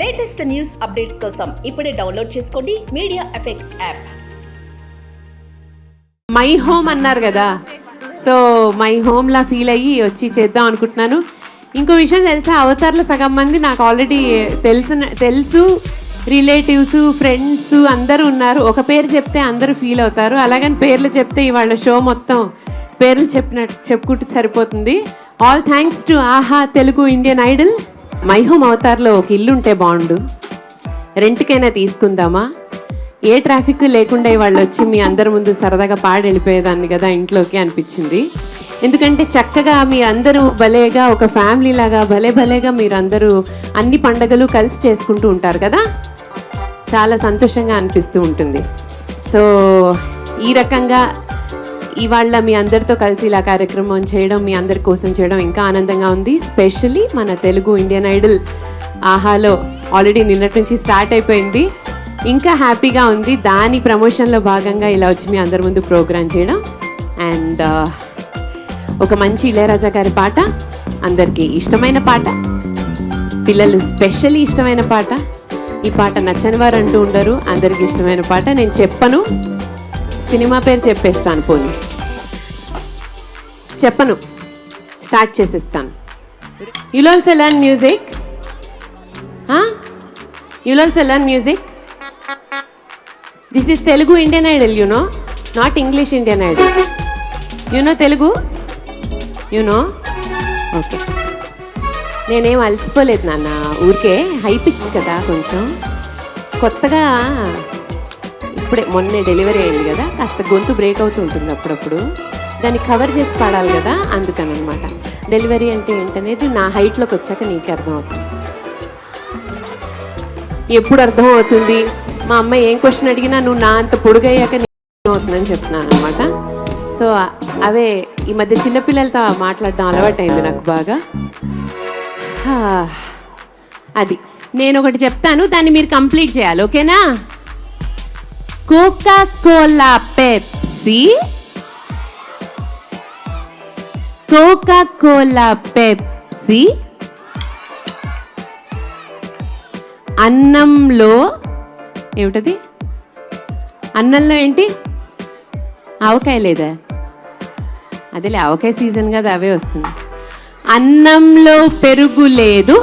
Latest news updates కోసం ఇప్పుడే download చేసుకోండి media effects app. My home అన్నారు కదా, సో మై హోమ్లా ఫీల్ అయ్యి వచ్చి చేద్దాం అనుకుంటున్నాను. ఇంకో విషయం తెలుసా, అవతార్లో సగం మంది నాకు ఆల్రెడీ తెలుసు, రిలేటివ్స్, ఫ్రెండ్స్ అందరూ ఉన్నారు. ఒక పేరు చెప్తే అందరూ ఫీల్ అవుతారు, అలాగని పేర్లు చెప్తే ఇవాళ షో మొత్తం పేర్లు చెప్పుకుంటూ సరిపోతుంది. All thanks to Aha Telugu Indian Idol. My home అవతార్లో ఒక ఇల్లు ఉంటే బాగుండు, రెంట్కైనా తీసుకుందామా, ఏ ట్రాఫిక్ లేకుండా వాళ్ళు వచ్చి మీ అందరి ముందు సరదాగా పాడి వెళ్ళిపోయేదాన్ని కదా ఇంట్లోకి అనిపించింది. ఎందుకంటే చక్కగా మీ అందరూ భలేగా ఒక ఫ్యామిలీ లాగా భలేగా మీరందరూ అన్ని పండగలు కలిసి చేసుకుంటూ ఉంటారు కదా, చాలా సంతోషంగా అనిపిస్తూ ఉంటుంది. సో ఈ రకంగా ఇవాళ మీ అందరితో కలిసి ఇలా కార్యక్రమం చేయడం, మీ అందరి కోసం చేయడం ఇంకా ఆనందంగా ఉంది. స్పెషల్లీ మన తెలుగు ఇండియన్ ఐడల్ ఆహాలో ఆల్రెడీ నిన్నటి నుంచి స్టార్ట్ అయిపోయింది, ఇంకా హ్యాపీగా ఉంది. దాని ప్రమోషన్లో భాగంగా ఇలా వచ్చి మీ అందరి ముందు ప్రోగ్రామ్ చేయడం అండ్ ఒక మంచి ఇళయరాజా గారి పాట, అందరికీ ఇష్టమైన పాట, పిల్లలు స్పెషల్లీ ఇష్టమైన పాట. ఈ పాట నచ్చని వారు అంటూ ఉండరు, అందరికీ ఇష్టమైన పాట. నేను చెప్పను, సినిమా పేరు చెప్పేస్తాను, పోనీ చెప్పను, స్టార్ట్ చేసేస్తాను. You'll also learn music? Huh? You'll also learn music? This is Telugu Indian Idol, you know, not English Indian Idol. You know Telugu? You know? Okay. నేనేం అలసిపోలేదు నాన్న, ఊరికే హై పిచ్ కదా, కొంచెం కొత్తగా ఇప్పుడే మొన్నే డెలివరీ అయింది కదా, కాస్త గొంతు బ్రేక్ అవుతూ ఉంటుంది అప్పుడప్పుడు, దాన్ని కవర్ చేసి పాడాలి కదా, అందుకని అనమాట. డెలివరీ అంటే ఏంటనేది నా హైట్లోకి వచ్చాక నీకు అర్థమవుతుంది. ఎప్పుడు అర్థం అవుతుంది, మా అమ్మ ఏం క్వశ్చన్ అడిగినా నువ్వు నా అంత పొడుగయ్యాక నీకు అర్థమవుతుందని చెప్తున్నాను అనమాట. సో అవే ఈ మధ్య చిన్నపిల్లలతో మాట్లాడడం అలవాటైంది నాకు బాగా. అది నేను ఒకటి చెప్తాను, దాన్ని మీరు కంప్లీట్ చేయాలి, ఓకేనా? Coca Cola Pepsi, Coca Cola Pepsi అన్నంలో ఏమిటది, అన్నంలో ఏంటి, ఆవకాయ లేదా, అదేలే ఆవకాయ సీజన్ కదా, అవే వస్తుంది. అన్నంలో పెరుగు లేదు,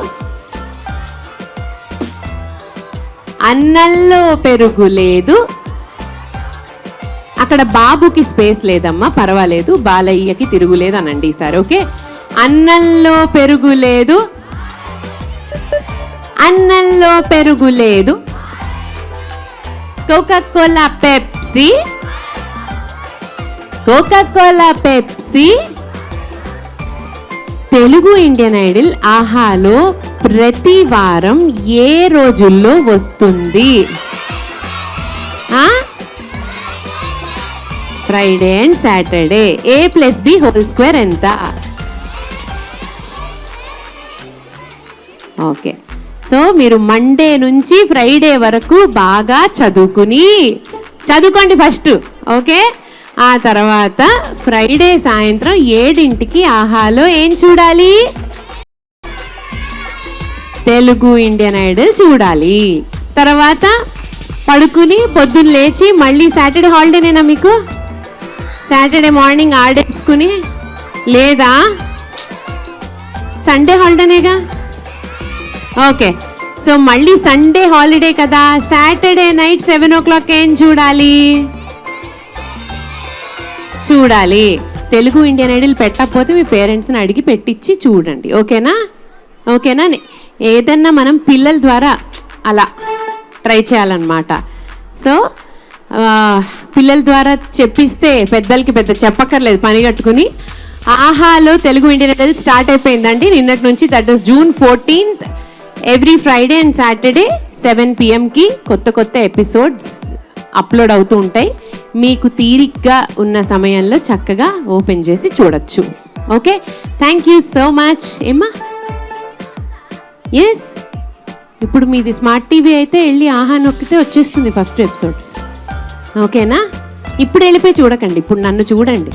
అన్నంలో పెరుగు లేదు. అక్కడ బాబుకి స్పేస్ లేదమ్మా, పర్వాలేదు, బాలయ్యకి తిరుగులేదు అనండి ఈసారి, ఓకే? అన్నంలో పెరుగు లేదు, అన్నంలో పెరుగు లేదు. Coca Cola Pepsi, Coca Cola Pepsi. Telugu Indian Idol ఆహాలో ప్రతి వారం ఏ రోజుల్లో వస్తుంది? Friday and Saturday. A+B² ఎంత? ఓకే, సో మీరు మండే నుంచి ఫ్రైడే వరకు బాగా చదువుకోండి ఫస్ట్, ఓకే? ఆ తర్వాత ఫ్రైడే సాయంత్రం 7ంటికి ఆహాలో ఏం చూడాలి? తెలుగు ఇండియన్ ఐడల్ చూడాలి. తర్వాత పడుకుని పొద్దున్న లేచి మళ్ళీ సాటర్డే హాలిడేనేనా మీకు? సాటర్డే మార్నింగ్ ఆడేసుకుని, లేదా సండే హాలిడేనేగా, ఓకే? సో మళ్ళీ సండే హాలిడే కదా, సాటర్డే నైట్ 7 o'clock ఏం చూడాలి? తెలుగు ఇండియన్ ఐడల్ పెట్టకపోతే మీ పేరెంట్స్ని అడిగి పెట్టించి చూడండి, ఓకేనా? ఓకేనా? ఏదన్నా మనం పిల్లల ద్వారా అలా ట్రై చేయాలన్నమాట. సో పిల్లల ద్వారా చెప్పిస్తే పెద్దలకి పెద్ద చెప్పక్కర్లేదు, పని కట్టుకుని. ఆహాలో తెలుగు ఇండియన్ ఐడల్ స్టార్ట్ అయిపోయిందండి నిన్నటి నుంచి, that is June 14th. Every Friday and Saturday 7 PM కొత్త ఎపిసోడ్స్ అప్లోడ్ అవుతూ ఉంటాయి. మీకు తీరిగ్గా ఉన్న సమయంలో చక్కగా ఓపెన్ చేసి చూడొచ్చు, okay? Thank you so much. ఏమ్మా? ఎస్, ఇప్పుడు మీది స్మార్ట్ టీవీ అయితే వెళ్ళి ఆహా నొక్కితే వచ్చేస్తుంది ఫస్ట్ ఎపిసోడ్స్, ఓకేనా? ఇప్పుడు వెళ్ళిపోయి చూడకండి, ఇప్పుడు నన్ను చూడండి.